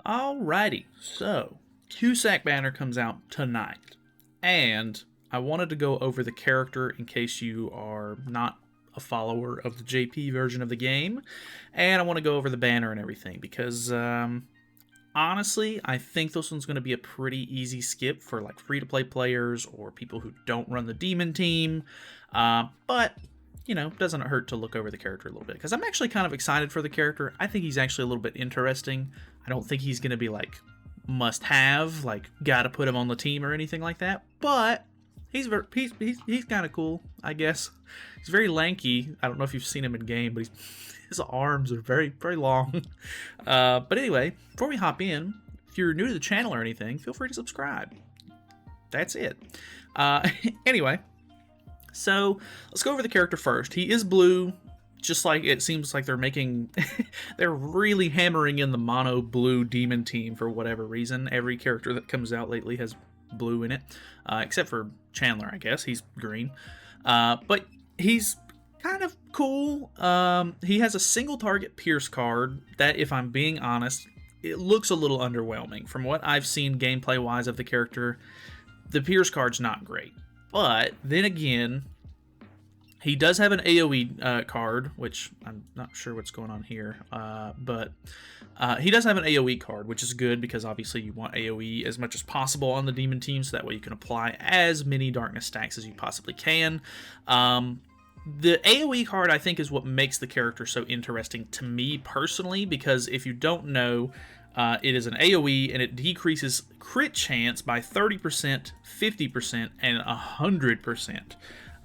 Alrighty, so Cusack banner comes out tonight, and I wanted to go over the character in case you are not a follower of the JP version of the game, and I want to go over the banner and everything because honestly, I think this one's going to be a pretty easy skip for like free-to-play players or people who don't run the demon team, but you know, doesn't hurt to look over the character a little bit, because I'm actually kind of excited for the character. I think he's actually a little bit interesting. I don't think he's going to be like must-have, like gotta put him on the team or anything like that, but he's kind of cool, I guess. He's very lanky. I don't know if you've seen him in game, but his arms are very, very long. But anyway, before we hop in, if you're new to the channel or anything, feel free to subscribe. That's it. Anyway, so let's go over the character first. He is blue, just like it seems like they're making... they're really hammering in the mono blue demon team for whatever reason. Every character that comes out lately has blue in it, except for Chandler, I guess. He's green. But he's kind of cool. He has a single target Pierce card that, if I'm being honest, it looks a little underwhelming. From what I've seen gameplay-wise of the character, the Pierce card's not great. But then again, he does have an AoE card, which I'm not sure what's going on here. But he does have an AoE card, which is good because obviously you want AoE as much as possible on the demon team, so that way you can apply as many darkness stacks as you possibly can. The AoE card, I think, is what makes the character so interesting to me personally, because if you don't know, it is an AoE, and it decreases crit chance by 30%, 50%, and 100%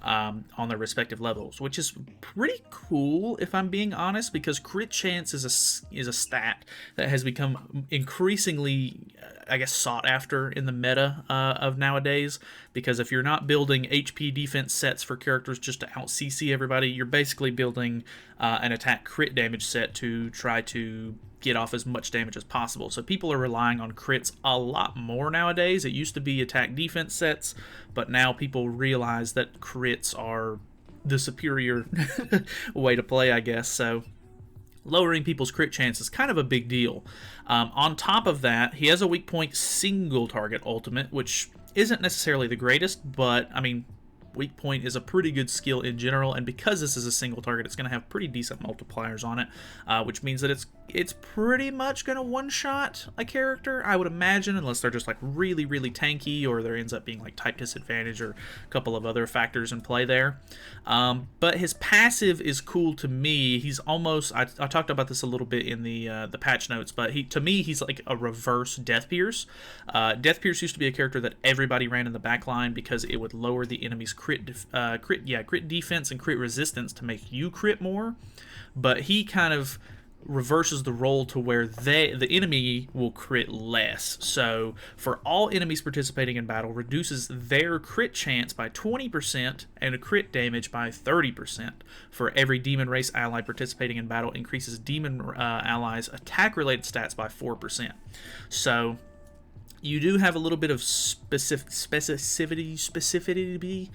on their respective levels, which is pretty cool, if I'm being honest, because crit chance is a stat that has become increasingly, I guess, sought after in the meta of nowadays, because if you're not building HP defense sets for characters just to out-CC everybody, you're basically building an attack crit damage set to try to get off as much damage as possible. So people are relying on crits a lot more nowadays. It used to be attack defense sets, but now people realize that crits are the superior way to play, I guess. So lowering people's crit chance is kind of a big deal. On top of that, he has a weak point single target ultimate, which isn't necessarily the greatest, but I mean, weak point is a pretty good skill in general, and because this is a single target, it's going to have pretty decent multipliers on it, which means that it's pretty much going to one-shot a character, I would imagine, unless they're just like really, really tanky, or there ends up being like type disadvantage or a couple of other factors in play there. But his passive is cool to me. He's almost, I talked about this a little bit in the patch notes, but to me, he's like a reverse Death Pierce. Death Pierce used to be a character that everybody ran in the back line because it would lower the enemy's crit defense and crit resistance to make you crit more, but he kind of reverses the role to where the enemy will crit less. So for all enemies participating in battle, reduces their crit chance by 20% and a crit damage by 30%. For every demon race ally participating in battle, increases demon allies attack related stats by 4%. So you do have a little bit of specificity.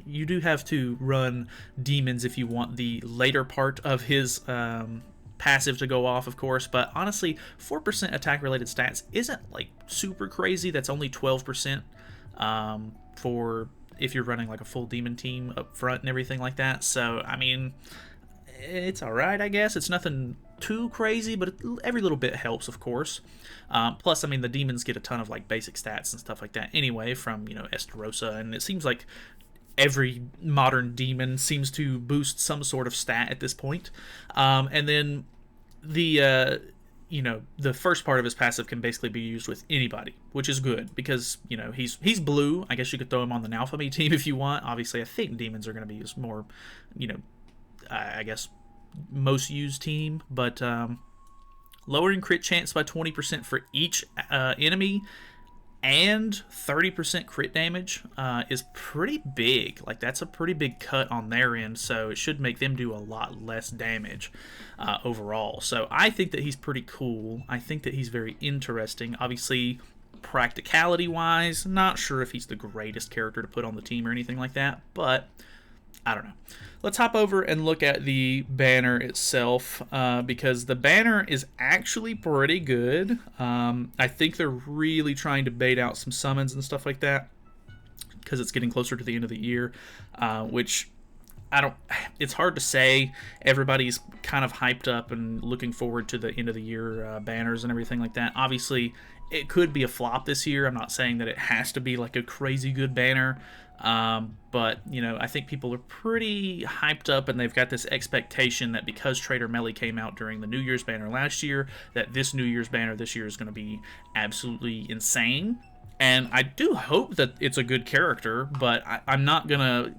You do have to run demons if you want the later part of his passive to go off, of course, but honestly, 4% attack related stats isn't like super crazy. That's only 12% for if you're running like a full demon team up front and everything like that. So I mean, it's alright, I guess. It's nothing too crazy, but every little bit helps, of course. Plus, I mean, the demons get a ton of like basic stats and stuff like that anyway from, you know, Esterosa, and it seems like every modern demon seems to boost some sort of stat at this point. And then the you know, the first part of his passive can basically be used with anybody, which is good because, you know, he's blue. I guess you could throw him on the Nalfami team if you want. Obviously, I think demons are going to be used more, you know, I guess most used team, but lowering crit chance by 20% for each enemy and 30% crit damage is pretty big. Like, that's a pretty big cut on their end, so it should make them do a lot less damage overall. So I think that he's pretty cool. I think that he's very interesting. Obviously, practicality wise, not sure if he's the greatest character to put on the team or anything like that, but I don't know. Let's hop over and look at the banner itself, because the banner is actually pretty good. I think they're really trying to bait out some summons and stuff like that, because it's getting closer to the end of the year, which I don't. It's hard to say. Everybody's kind of hyped up and looking forward to the end of the year banners and everything like that. Obviously, it could be a flop this year. I'm not saying that it has to be like a crazy good banner, but I think people are pretty hyped up, and they've got this expectation that because Trader Melly came out during the New Year's banner last year, that this New Year's banner this year is going to be absolutely insane. And I do hope that it's a good character, but I'm not gonna,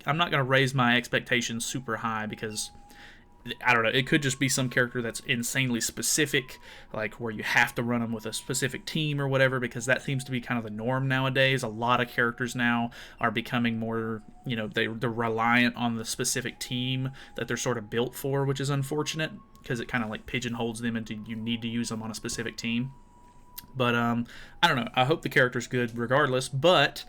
I'm not gonna raise my expectations super high, because I don't know. It could just be some character that's insanely specific, like where you have to run them with a specific team or whatever, because that seems to be kind of the norm nowadays. A lot of characters now are becoming more, they're reliant on the specific team that they're sort of built for, which is unfortunate, because it kind of like pigeonholes them into you need to use them on a specific team. But I don't know. I hope the character's good regardless. But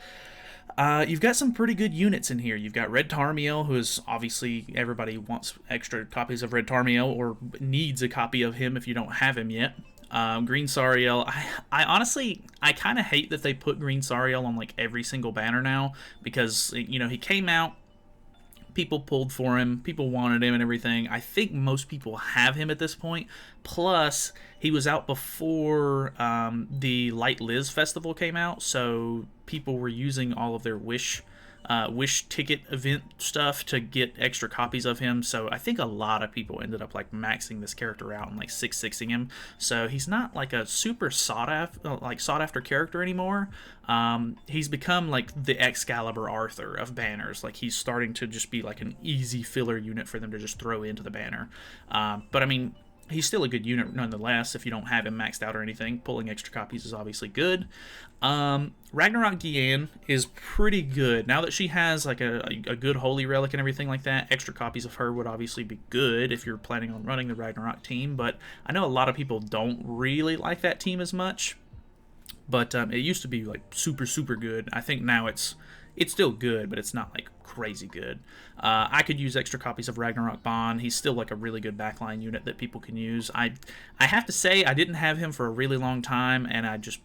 you've got some pretty good units in here. You've got Red Tarmiel, who is obviously everybody wants extra copies of Red Tarmiel, or needs a copy of him if you don't have him yet. Green Sariel. I honestly, I kind of hate that they put Green Sariel on like every single banner now, because he came out. People pulled for him, people wanted him and everything. I think most people have him at this point. Plus, he was out before the Light Liz festival came out, so people were using all of their wish ticket event stuff to get extra copies of him. So I think a lot of people ended up like maxing this character out and like 6-6ing him. So he's not like a super sought after character anymore. He's become like the Excalibur Arthur of banners. Like he's starting to just be like an easy filler unit for them to just throw into the banner. But I mean, he's still a good unit nonetheless. If you don't have him maxed out or anything, pulling extra copies is obviously good. Ragnarok Deanne is pretty good. Now that she has like a good holy relic and everything like that, extra copies of her would obviously be good if you're planning on running the Ragnarok team. But I know a lot of people don't really like that team as much. But it used to be like super, super good. I think now it's still good, but it's not like crazy good. I could use extra copies of Ragnarok Bond. He's still like a really good backline unit that people can use. I have to say, I didn't have him for a really long time, and I just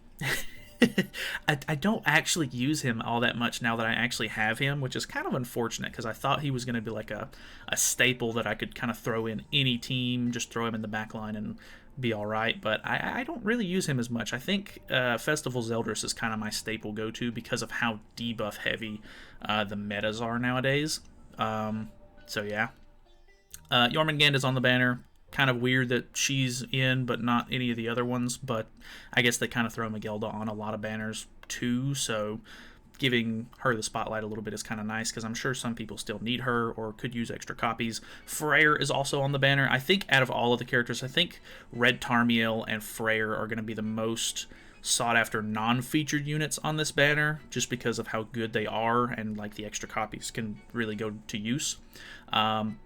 I don't actually use him all that much now that I actually have him, which is kind of unfortunate, because I thought he was going to be like a staple that I could kind of throw in any team, just throw him in the backline and be all right. But I don't really use him as much. I think Festival Zeldris is kind of my staple go-to because of how debuff heavy the metas are nowadays. So yeah. Jormungand is on the banner. Kind of weird that she's in, but not any of the other ones. But I guess they kind of throw Magelda on a lot of banners too, so giving her the spotlight a little bit is kind of nice, because I'm sure some people still need her or could use extra copies. Freyr is also on the banner. I think out of all of the characters, I think Red Tarmiel and Freyr are going to be the most sought after non-featured units on this banner, just because of how good they are, and like the extra copies can really go to use.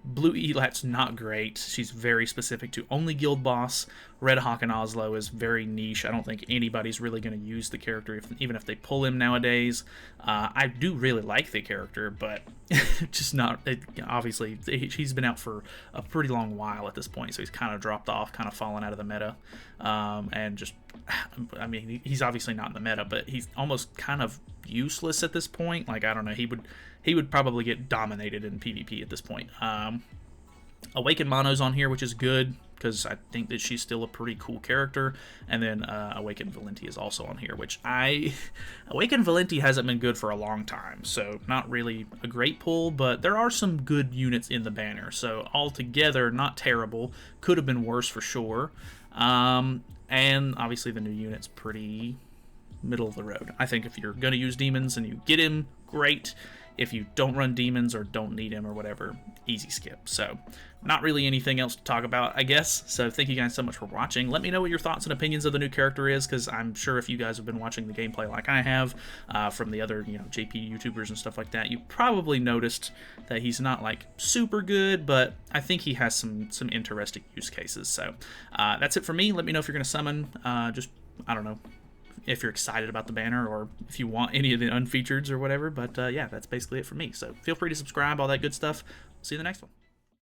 Blue Elat's not great. She's very specific to only guild boss. Red Hawk and Oslo is very niche. I don't think anybody's really going to use the character, even if they pull him nowadays. I do really like the character, but just not. Obviously, he's been out for a pretty long while at this point, so he's kind of dropped off, kind of fallen out of the meta, and just, I mean, he's obviously not in the meta, but he's almost kind of useless at this point. Like, I don't know, he would probably get dominated in PvP at this point. Awakened Mono's on here, which is good, because I think that she's still a pretty cool character. And then Awakened Valenti is also on here, which Awakened Valenti hasn't been good for a long time, so not really a great pull, but there are some good units in the banner. So altogether, not terrible. Could have been worse for sure. And obviously the new unit's pretty middle of the road. I think if you're going to use demons and you get him, great. If you don't run demons or don't need him or whatever, easy skip. So not really anything else to talk about, I guess. So thank you guys so much for watching. Let me know what your thoughts and opinions of the new character is, because I'm sure if you guys have been watching the gameplay like I have from the other JP YouTubers and stuff like that, you probably noticed that he's not like super good, but I think he has some interesting use cases. So that's it for me. Let me know if you're going to summon just, I don't know, if you're excited about the banner or if you want any of the unfeatureds or whatever. But yeah, that's basically it for me. So feel free to subscribe, all that good stuff. See you in the next one.